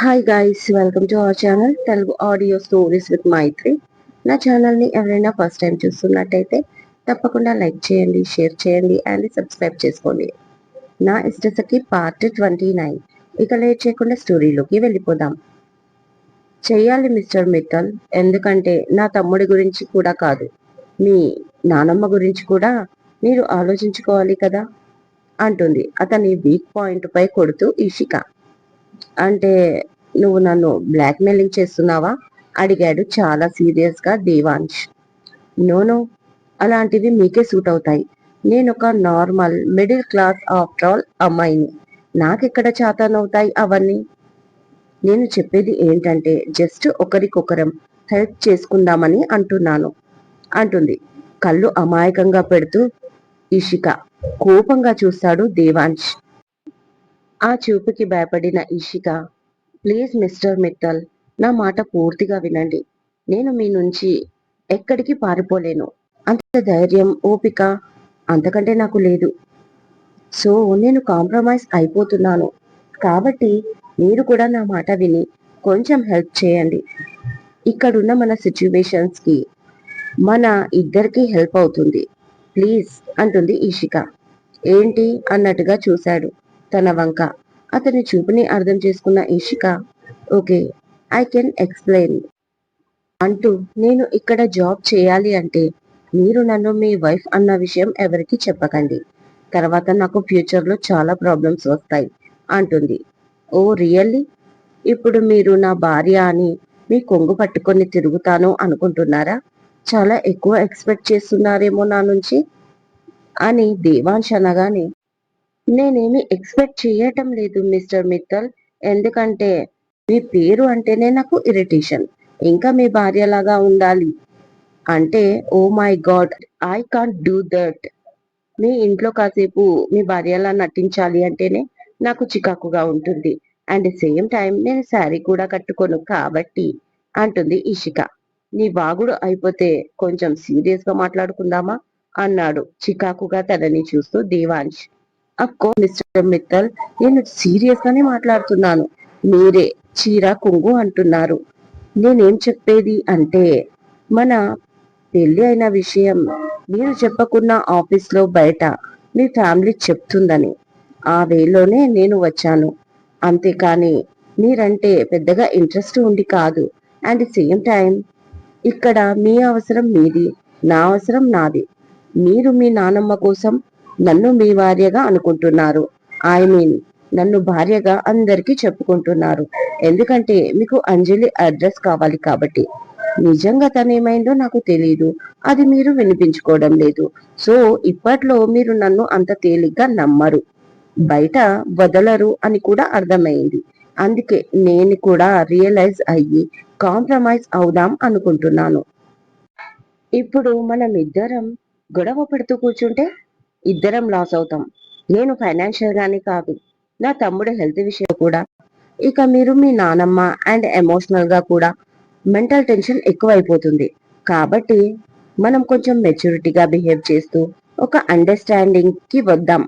Hi guys, welcome to our channel Telugu audio stories with Maithri. నా ఛానల్ని ఎవరైనా ఫస్ట్ టైం చూస్తున్నట్టయితే తప్పకుండా లైక్ చేయండి, షేర్ చేయండి అండ్ సబ్స్క్రైబ్ చేసుకోండి. నా ఇష్టసఖి పార్ట్ 29. ఇక లేట్ చేయకుండా స్టోరీలోకి వెళ్ళిపోదాం. చెయ్యాలి మిస్టర్ మిత్తల్, ఎందుకంటే నా తమ్ముడి గురించి కూడా కాదు, మీ నానమ్మ గురించి కూడా మీరు ఆలోచించుకోవాలి కదా అంటుంది అతని వీక్ పాయింట్ పై కొడుతూ ఇషిక. అంటే నువ్వు నన్ను బ్లాక్మెయిలింగ్ చేస్తున్నావా అడిగాడు చాలా సీరియస్ గా దేవాంశ్. నోనో, అలాంటివి మీకే సూట్ అవుతాయి. నేను ఒక normal middle class after all అమ్మాయిని. నాకెక్కడ చాతనవుతాయి అవన్నీ. నేను చెప్పేది ఏంటంటే జస్ట్ ఒకరికొకరం హెల్ప్ చేసుకుందామని అంటున్నాను అంటుంది కళ్ళు అమాయకంగా పెడుతూ ఇషిక. కోపంగా చూస్తాడు దేవాంశ్. ఆ చూపుకి భయపడిన ఇషిక, ప్లీజ్ మిస్టర్ మిత్తల్, నా మాట పూర్తిగా వినండి. నేను మీ నుంచి ఎక్కడికి పారిపోలేను. అంత ధైర్యం, ఓపిక అంతకంటే నాకు లేదు. సో నేను కాంప్రమైజ్ అయిపోతున్నాను. కాబట్టి మీరు కూడా నా మాట విని కొంచెం హెల్ప్ చేయండి. ఇక్కడున్న మన సిచ్యువేషన్స్ కి మన ఇద్దరికి హెల్ప్ అవుతుంది. ప్లీజ్ అంటుంది ఈషిక. ఏంటి అన్నట్టుగా చూశాడు తన వంక. అతని చూపుని అర్థం చేసుకున్న Ishika, okay, I can explain అంటూ, నేను ఇక్కడ జాబ్ చేయాలి అంటే మీరు నన్ను మీ వైఫ్ అన్న విషయం ఎవరికి చెప్పకండి. తర్వాత నాకు ఫ్యూచర్లో చాలా ప్రాబ్లమ్స్ వస్తాయి అంటుంది. ఓ రియల్లీ? ఇప్పుడు మీరు నా భార్య అని మీ కొంగు పట్టుకొని తిరుగుతాను అనుకుంటున్నారా? చాలా ఎక్కువ ఎక్స్పెక్ట్ చేస్తున్నారేమో నా నుంచి అని దేవాంశ్ అనగానే, నేనేమి ఎక్స్పెక్ట్ చేయటం లేదు మిస్టర్ మిత్తల్. ఎందుకంటే మీ పేరు అంటేనే నాకు ఇరిటేషన్. ఇంకా మీ భార్యలాగా ఉండాలి అంటే, oh my god, I can't do that. మీ ఇంట్లో కాసేపు మీ భార్యలా నటించాలి అంటేనే నాకు చికాకుగా ఉంటుంది. అండ్ సేమ్ టైం నేను శారీ కూడా కట్టుకోను కాబట్టి అంటుంది ఇషిక. నీ వాగుడు అయిపోతే కొంచెం సీరియస్ గా మాట్లాడుకుందామా అన్నాడు చికాకుగా తనని చూస్తూ దేవాంశ్. అక్కో మిస్టర్ మిత్తల్, నేను సీరియస్ గానే మాట్లాడుతున్నాను. మీరే చీర కొంగు అంటున్నారు. నేనేం చెప్పేది అంటే, మన పెళ్లి అయిన విషయం మీరు చెప్పకున్న ఆఫీస్లో బయట మీ ఫ్యామిలీ చెప్తుందని ఆ వేలోనే నేను వచ్చాను. అంతేకాని మీరంటే పెద్దగా ఇంట్రెస్ట్ ఉండి కాదు. అండ్ సేమ్ టైం ఇక్కడ మీ అవసరం మీది, నా అవసరం నాది. మీరు మీ నానమ్మ కోసం నన్ను మీ భార్యగా అనుకుంటున్నారు. ఐ మీన్ నన్ను భార్యగా అందరికీ చెప్పుకుంటున్నారు. ఎందుకంటే మీకు అంజలి అడ్రస్ కావాలి కాబట్టి. నిజంగా తనేమైందో నాకు తెలియదు. అది మీరు వినిపించుకోవడం లేదు. సో ఇప్పట్లో మీరు నన్ను అంత తేలిగ్గా నమ్మరు, బయట వదలరు అని కూడా అర్థమైంది. అందుకే నేను కూడా రియలైజ్ అయ్యి కాంప్రమైజ్ అవుదాం అనుకుంటున్నాను. ఇప్పుడు మనం ఇద్దరం గొడవ పడుతూ కూర్చుంటే ఇద్దరం లాస్ అవుతాం. నేను ఫైనాన్షియల్ గానే కాదు, నా తమ్ముడు హెల్త్ విషయం కూడా. ఇక మీరు మీ నానమ్మ అండ్ ఎమోషనల్ గా కూడా మెంటల్ టెన్షన్ ఎక్కువైపోతుంది. కాబట్టి మనం కొంచెం మెచ్యూరిటీగా బిహేవ్ చేస్తూ ఒక అండర్స్టాండింగ్ కి వద్దాం.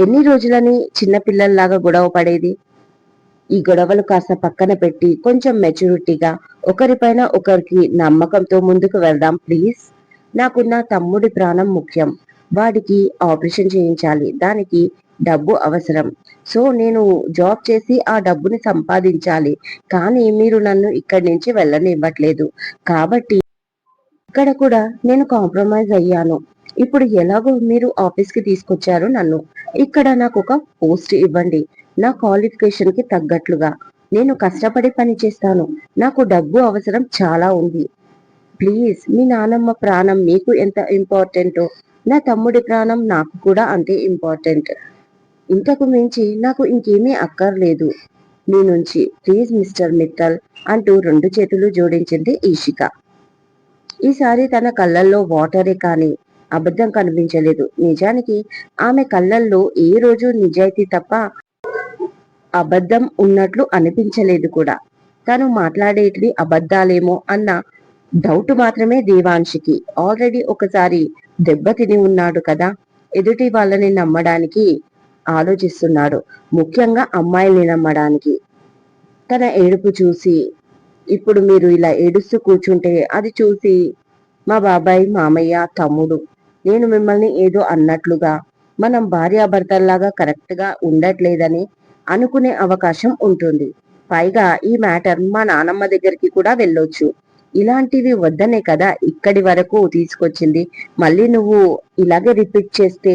ఎన్ని రోజులని చిన్నపిల్లల్లాగా గొడవ పడేది? ఈ గొడవలు కాస్త పక్కన పెట్టి కొంచెం మెచ్యూరిటీగా ఒకరిపైన ఒకరికి నమ్మకంతో ముందుకు వెళ్దాం ప్లీజ్. నాకు నా తమ్ముడి ప్రాణం ముఖ్యం. వాడికి ఆపరేషన్ చేయించాలి, దానికి డబ్బు అవసరం. సో నేను జాబ్ చేసి ఆ డబ్బుని సంపాదించాలి. కానీ మీరు నన్ను ఇక్కడి నుంచి వెళ్ళనివ్వట్లేదు. కాబట్టి ఇక్కడ కూడా నేను కాంప్రమైజ్ అయ్యాను. ఇప్పుడు ఎలాగో మీరు ఆఫీస్ కి తీసుకొచ్చారు నన్ను, ఇక్కడ నాకు ఒక పోస్ట్ ఇవ్వండి. నా క్వాలిఫికేషన్ కి తగ్గట్లుగా నేను కష్టపడి పని చేస్తాను. నాకు డబ్బు అవసరం చాలా ఉంది. ప్లీజ్, మీ నానమ్మ ప్రాణం మీకు ఎంత ఇంపార్టెంటో నా తమ్ముడి ప్రాణం నాకు కూడా అంతే ఇంపార్టెంట్. ఇంతకు మించి నాకు ఇంకేమీ అక్కర్లేదు మీ నుంచి. ప్లీజ్ మిస్టర్ మిట్టల్ అంటూ రెండు చేతులు జోడించింది ఈషిక. ఈసారి తన కళ్ళల్లో వాటరే కాని అబద్ధం కనిపించలేదు. నిజానికి ఆమె కళ్ళల్లో ఏ రోజు నిజాయితీ తప్ప అబద్ధం ఉన్నట్లు అనిపించలేదు కూడా. తను మాట్లాడేటివి అబద్ధాలేమో అన్న డౌట్ మాత్రమే దేవాంశికి. ఆల్రెడీ ఒకసారి దెబ్బతిని ఉన్నాడు కదా, ఎదుటి వాళ్ళని నమ్మడానికి ఆలోచిస్తున్నాడు, ముఖ్యంగా అమ్మాయిల్ని నమ్మడానికి. తన ఏడుపు చూసి, ఇప్పుడు మీరు ఇలా ఏడుస్తూ కూర్చుంటే అది చూసి మా బాబాయ్, మామయ్య, తమ్ముడు నేను మిమ్మల్ని ఏదో అన్నట్లుగా, మనం భార్యాభర్తల్లాగా కరెక్ట్ గా ఉండట్లేదని అనుకునే అవకాశం ఉంటుంది. పైగా ఈ మ్యాటర్ మా నానమ్మ దగ్గరికి కూడా వెళ్ళొచ్చు. ఇలాంటివి వద్దనే కదా ఇక్కడి వరకు తీసుకొచ్చింది. మళ్ళీ నువ్వు ఇలాగే రిపీట్ చేస్తే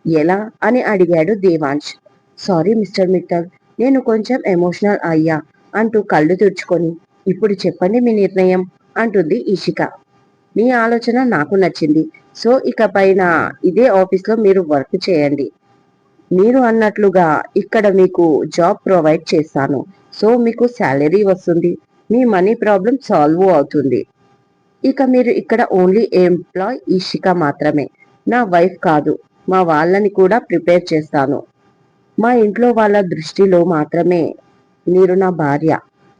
ఎలా అని అడిగాడు దేవాంశ్. సారీ మిస్టర్ మిత్తల్, నేను కొంచెం ఎమోషనల్ అయ్యా అంటూ కళ్ళు తుడుచుకొని, ఇప్పుడు చెప్పండి మీ నిర్ణయం అంటుంది ఇషిక. మీ ఆలోచన నాకు నచ్చింది. సో ఇక పైన ఇదే ఆఫీస్లో మీరు వర్క్ చేయండి. మీరు అన్నట్లుగా ఇక్కడ మీకు జాబ్ ప్రొవైడ్ చేస్తాను. సో మీకు శాలరీ వస్తుంది. మీ మనీ ప్రాబ్లం సాల్వ్ అవుతుంది. ఇక మీరు ఇక్కడ ఓన్లీ ఎంప్లాయ్ ఇషిక మాత్రమే. నా వైఫ్ కాదు. మా వాళ్ళని కూడా ప్రిపేర్ చేస్తాను. మా ఇంట్లో వాళ్ళ దృష్టిలో మాత్రమే మీరు నా భార్య.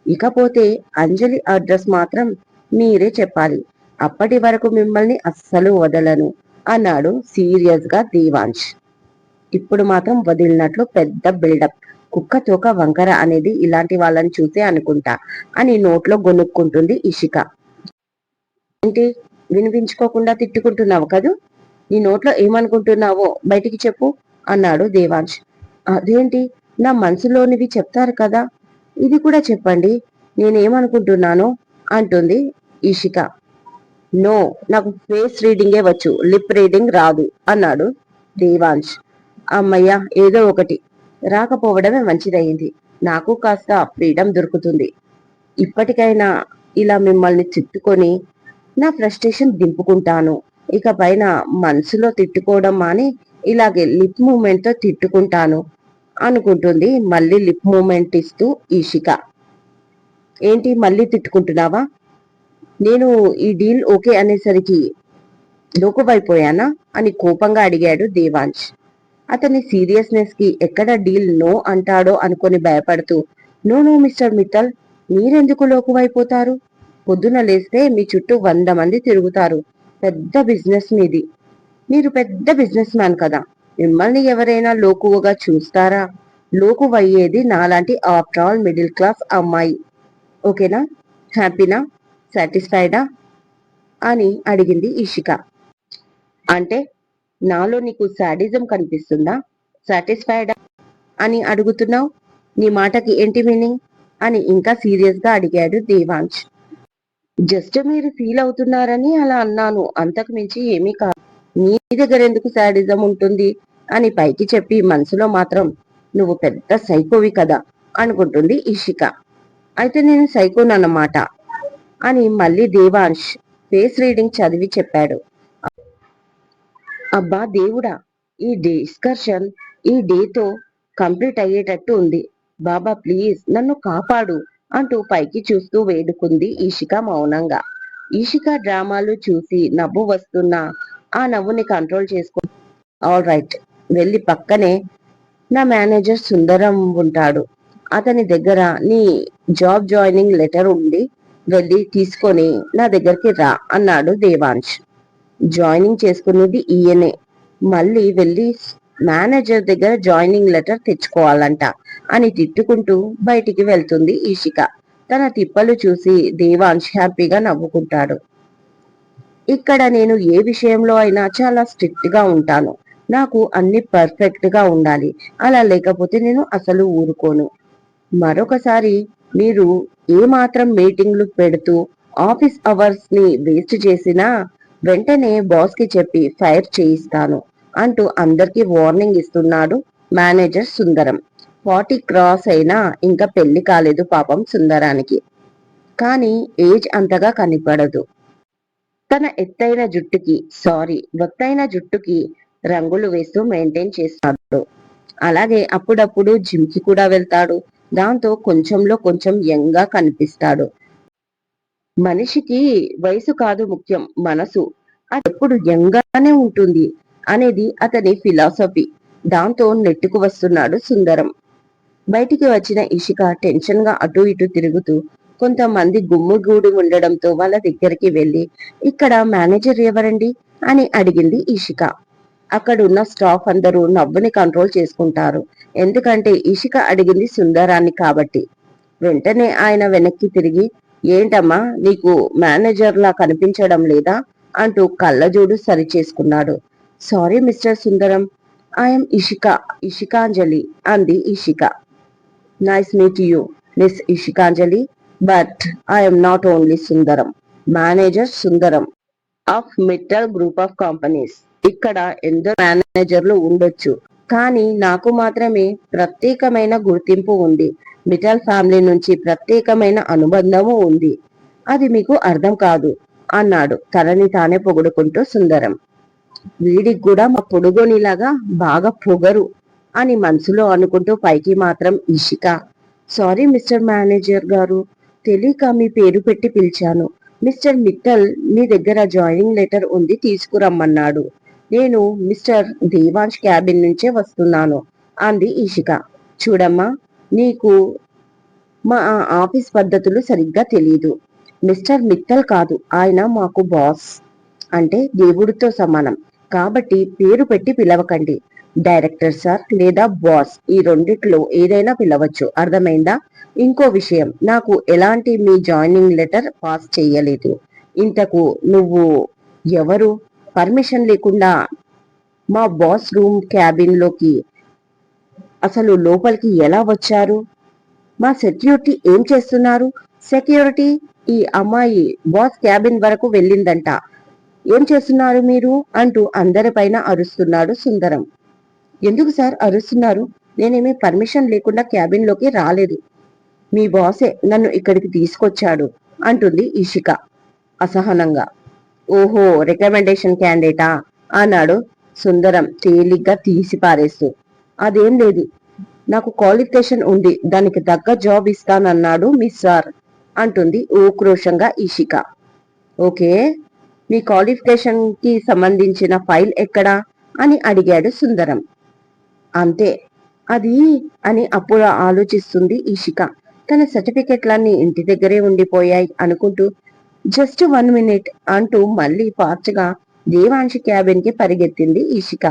ఇకపోతే అంజలి అడ్రస్ మాత్రం మీరే చెప్పాలి. అప్పటి వరకు మిమ్మల్ని అస్సలు వదలను అన్నాడు సీరియస్ గా దేవాంశ్. ఇప్పుడు మాత్రం వదిలినట్లు పెద్ద బిల్డప్. కుక్క తోక వంకర అనేది ఇలాంటి వాళ్ళని చూసే అనుకుంటా అని నోట్లో గొనుక్కుంటుంది ఇషిక. ఏంటి వినిపించుకోకుండా తిట్టుకుంటున్నావు కదూ? నీ నోట్లో ఏమనుకుంటున్నావో బయటికి చెప్పు అన్నాడు దేవాంశ్. అదేంటి, నా మనసులోనివి చెప్తారు కదా, ఇది కూడా చెప్పండి, నేనేమనుకుంటున్నానో అంటుంది ఇషిక. నో, నాకు ఫేస్ రీడింగే వచ్చు, లిప్ రీడింగ్ రాదు అన్నాడు దేవాంశ్. అమ్మయ్య, ఏదో ఒకటి రాకపోవడమే మంచిదయ్యింది. నాకు కాస్త ఫ్రీడమ్ దొరుకుతుంది. ఇప్పటికైనా ఇలా మిమ్మల్ని తిట్టుకొని నా ఫ్రస్ట్రేషన్ దింపుకుంటాను. ఇక పైన మనసులో తిట్టుకోవడం మాని ఇలాగే లిప్ మూమెంట్ తో తిట్టుకుంటాను అనుకుంటుంది మళ్ళీ లిప్ మూమెంట్ ఇస్తూ ఇషిక. ఏంటి మళ్ళీ తిట్టుకుంటున్నావా? నేను ఈ డీల్ ఓకే అనేసరికి లోకువైపోయానా అని కోపంగా అడిగాడు దేవాంశ్. అతని సీరియస్నెస్ కి ఎక్కడ డీల్ నో అంటాడో అనుకొని భయపడుతూ, నో నో మిస్టర్ మిత్తల్, మీరెందుకు లోకువైపోతారు? పొద్దున లేస్తే మీ చుట్టూ 100 మంది తిరుగుతారు. పెద్ద బిజినెస్ మీది. మీరు పెద్ద బిజినెస్ మ్యాన్ కదా, మిమ్మల్ని ఎవరైనా లోకువగా చూస్తారా? లోకువయ్యేది నాలాంటి ఆఫ్టర్ ఆల్ మిడిల్ క్లాస్ అమ్మాయి. ఓకేనా? హ్యాపీనా? సాటిస్ఫైడా అని అడిగింది ఇషిక. అంటే నాలో నీకు సాడిజం కనిపిస్తుందా? సాటిస్ఫైడా అని అడుగుతున్నావు? నీ మాటకి ఏంటి మీనింగ్ అని ఇంకా సీరియస్ గా అడిగాడు దేవాంశ్. జస్ట్ మీరు ఫీల్ అవుతున్నారని అలా అన్నాను, అంతకు మించి ఏమీ కాదు. నీ దగ్గర ఎందుకు సాడిజం ఉంటుంది అని పైకి చెప్పి మనసులో మాత్రం నువ్వు పెద్ద సైకోవి కదా అనుకుంటుంది ఇషిక. అయితే నేను సైకోనన్నమాట అని మళ్ళీ దేవాంశ్ ఫేస్ రీడింగ్ చదివి చెప్పాడు. అబ్బా దేవుడా, ఈ డిస్కషన్ ఈ డేతో కంప్లీట్ అయ్యేటట్టు ఉంది. బాబా ప్లీజ్ నన్ను కాపాడు అంటూ పైకి చూస్తూ వేడుకుంది ఈషిక మౌనంగా. ఈషిక డ్రామాలు చూసి నవ్వు వస్తున్నా ఆ నవ్వుని కంట్రోల్ చేసుకో. ఆల్ రైట్, వెళ్ళి పక్కనే నా మేనేజర్ సుందరం ఉంటాడు, అతని దగ్గర నీ జాబ్ జాయినింగ్ లెటర్ ఉంది, వెళ్ళి తీసుకొని నా దగ్గరికి రా అన్నాడు దేవాంశ్. జాయినింగ్ చేసుకునేది ఈయనే, మళ్ళీ వెళ్ళి మేనేజర్ దగ్గర జాయినింగ్ లెటర్ తెచ్చుకోవాలంట అని తిట్టుకుంటూ బయటికి వెళ్తుంది ఈషిక. తన తిప్పలు చూసి దేవాంశ్ హ్యాపీగా నవ్వుకుంటాడు. ఇక్కడ నేను ఏ విషయంలో అయినా చాలా స్ట్రిక్ట్ గా ఉంటాను. నాకు అన్ని పర్ఫెక్ట్ గా ఉండాలి. అలా లేకపోతే నేను అసలు ఊరుకోను. మరొకసారి మీరు ఏ మాత్రం మీటింగ్లు పెడుతూ ఆఫీస్ అవర్స్ ని వేస్ట్ చేసినా వెంటనే బాస్ కి చెప్పి ఫైర్ చేయిస్తాను అంటూ అందరికీ వార్నింగ్ ఇస్తున్నాడు మేనేజర్ సుందరం. 40 క్రాస్ అయినా ఇంకా పెళ్లి కాలేదు పాపం సుందరానికి. కానీ ఏజ్ అంతగా కనిపడదు. తన ఒత్తైన జుట్టుకి రంగులు వేస్తూ మెయింటైన్ చేస్తాడు. అలాగే అప్పుడప్పుడు జిమ్ కి కూడా వెళ్తాడు. దాంతో కొంచెంలో కొంచెం యంగ్ గా కనిపిస్తాడు. మనిషికి వయసు కాదు ముఖ్యం, మనసు. అది ఎప్పుడు యంగ్ గానే ఉంటుంది అనేది అతని ఫిలాసఫీ. దాంతో నెట్టుకు వస్తున్నాడు సుందరం. బయటికి వచ్చిన ఇషిక టెన్షన్ గా అటు ఇటు తిరుగుతూ కొంతమంది గుమ్ముగూడి ఉండడంతో వాళ్ళ దగ్గరికి వెళ్లి, ఇక్కడ మేనేజర్ ఎవరండి అని అడిగింది ఇషిక. అక్కడున్న స్టాఫ్ అందరూ నవ్వుని కంట్రోల్ చేసుకుంటారు. ఎందుకంటే ఇషిక అడిగింది సుందరాన్ని కాబట్టి. వెంటనే ఆయన వెనక్కి తిరిగి, ఏంటమ్మా నీకు మేనేజర్లా కనిపించడం లేదా అంటూ కళ్ళజోడు సరిచేసుకున్నాడు. Sorry mister Sundaram, I'm Ishikanjali అంది Ishika. Nice meet you miss Ishikanjali, but I'm not only Sundaram, manager Sundaram of Mittal group of companies. ఇక్కడ ఎందరో మేనేజర్లు ఉండొచ్చు, కానీ నాకు మాత్రమే ప్రత్యేకమైన గుర్తింపు ఉంది. మిట్టల్ ఫ్యామిలీ నుంచి ప్రత్యేకమైన అనుబంధము ఉంది. అది మీకు అర్థం కాదు అన్నాడు తనని తానే పొగుడుకుంటూ సుందరం. వీడికి కూడా మా పొడుగోనిలాగా బాగా పొగరు అని మనసులో అనుకుంటూ పైకి మాత్రం ఇషిక, సారీ మిస్టర్ మేనేజర్ గారు, తెలియక మీ పేరు పెట్టి పిలిచాను. మిస్టర్ మిట్టల్ మీ దగ్గర జాయినింగ్ లెటర్ ఉంది, తీసుకురమ్మన్నాడు. నేను మిస్టర్ దేవాంశ్ క్యాబిన్ నుంచే వస్తున్నాను అంది ఇషిక. చూడమ్మా, నీకు మా ఆఫీస్ పద్ధతులు సరిగ్గా తెలీదు. మిస్టర్ మిట్టల్ కాదు, ఆయన మాకు బాస్, అంటే దేవుడితో సమానం. కాబట్టి పేరు పెట్టి పిలవకండి. డైరెక్టర్ సార్ లేదా బాస్, ఈ రెండిట్లో ఏదైనా పిలవచ్చు, అర్థమైందా? ఇంకో విషయం, నాకు ఎలాంటి మీ జాయినింగ్ లెటర్ పాస్ చెయ్యలేదు. ఇంతకు నువ్వు ఎవరు? పర్మిషన్ లేకుండా మా బాస్ రూమ్ క్యాబిన్ లోకి అసలు లోపలికి ఎలా వచ్చారు? మా సెక్యూరిటీ ఏం చేస్తున్నారు? సెక్యూరిటీ, ఈ అమ్మాయి బాస్ క్యాబిన్ వరకు వెళ్ళిందంట, ఏం చేస్తున్నారు మీరు అంటూ అందరిపైన అరుస్తున్నాడు సుందరం. ఎందుకు సార్ అరుస్తున్నారు? నేనేమీ పర్మిషన్ లేకుండా క్యాబిన్ లోకి రాలేదు. మీ బాసే నన్ను ఇక్కడికి తీసుకొచ్చాడు అంటుంది ఇషిక అసహనంగా. ఓహో, రికమెండేషన్ క్యాండిడేటా అన్నాడు సుందరం తేలిగ్గా తీసి పారేస్తూ. అదేం లేదు, నాకు క్వాలిఫికేషన్ ఉంది, దానికి తగ్గ జాబ్ ఇస్తానన్నాడు మీ సార్ అంటుంది ఉక్రోషంగా ఇషిక. ఓకే, మీ క్వాలిఫికేషన్ కి సంబంధించిన ఫైల్ ఎక్కడా అని అడిగాడు సుందరం. అంతే, అది అని అప్పుడు ఆలోచిస్తుంది ఇషిక. తన సర్టిఫికెట్లన్నీ ఇంటి దగ్గరే ఉండిపోయాయి అనుకుంటూ జస్ట్ 1 మినిట్ అంటూ మళ్ళీ ఫాస్ట్గా దేవాంశి క్యాబిన్ కి పరిగెత్తింది ఇషిక.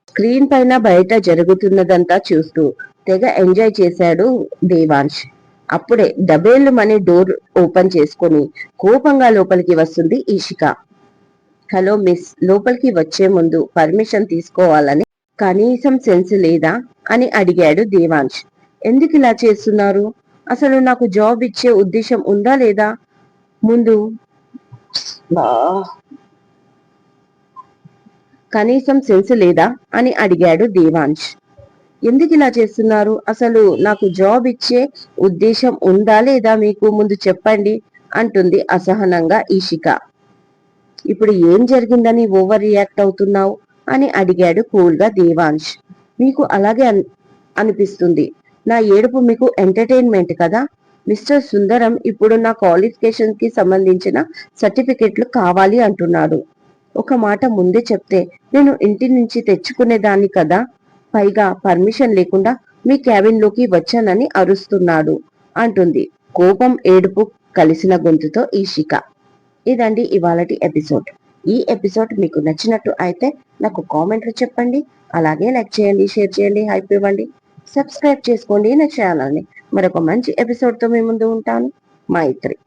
స్క్రీన్ పైన బయట జరుగుతున్నదంతా చూస్తూ తెగ ఎంజాయ్ చేశాడు దేవాంశ్. అప్పుడే డబేళ్లు మని డోర్ ఓపెన్ చేసుకుని కోపంగా లోపలికి వస్తుంది ఇషిక. హలో మిస్, లోపలికి వచ్చే ముందు పర్మిషన్ తీసుకోవాలని కనీసం సెన్స్ లేదా అని అడిగాడు దేవాంశ్. ఎందుకు ఇలా చేస్తున్నారు? అసలు నాకు జాబ్ ఇచ్చే ఉద్దేశం ఉందా లేదా? ముందు కనీసం సెన్స్ లేదా అని అడిగాడు దేవాంశ్. ఎందుకు ఇలా చేస్తున్నారు? అసలు నాకు జాబ్ ఇచ్చే ఉద్దేశం ఉందా లేదా మీకు? ముందు చెప్పండి అంటుంది అసహనంగా ఇషిక. ఇప్పుడు ఏం జరిగిందని ఓవర్ రియాక్ట్ అవుతున్నావు అని అడిగాడు కూల్గా దేవాంశ్. మీకు అలాగే అనిపిస్తుంది. నా ఏడుపు మీకు ఎంటర్టైన్మెంట్ కదా? మిస్టర్ సుందరం ఇప్పుడు నా క్వాలిఫికేషన్ కి సంబంధించిన సర్టిఫికెట్లు కావాలి అంటున్నాడు. ఒక మాట ముందే చెప్తే నేను ఇంటి నుంచి తెచ్చుకునేదాన్ని కదా. పైగా పర్మిషన్ లేకుండా మీ క్యాబిన్ లోకి వచ్చానని అరుస్తున్నాడు అంటుంది కోపం ఏడుపు కలిసిన గొంతుతో ఇషిక. ఇదండి ఇవాళటి ఎపిసోడ్. ఈ ఎపిసోడ్ మీకు నచ్చినట్టు అయితే నాకు కామెంట్లు చెప్పండి. అలాగే లైక్ చేయండి, షేర్ చేయండి, హైప్ ఇవ్వండి, సబ్స్క్రైబ్ చేసుకోండి నా ఛానల్ని. మరొక మంచి ఎపిసోడ్తో మీ ముందు ఉంటాను. మైత్రి.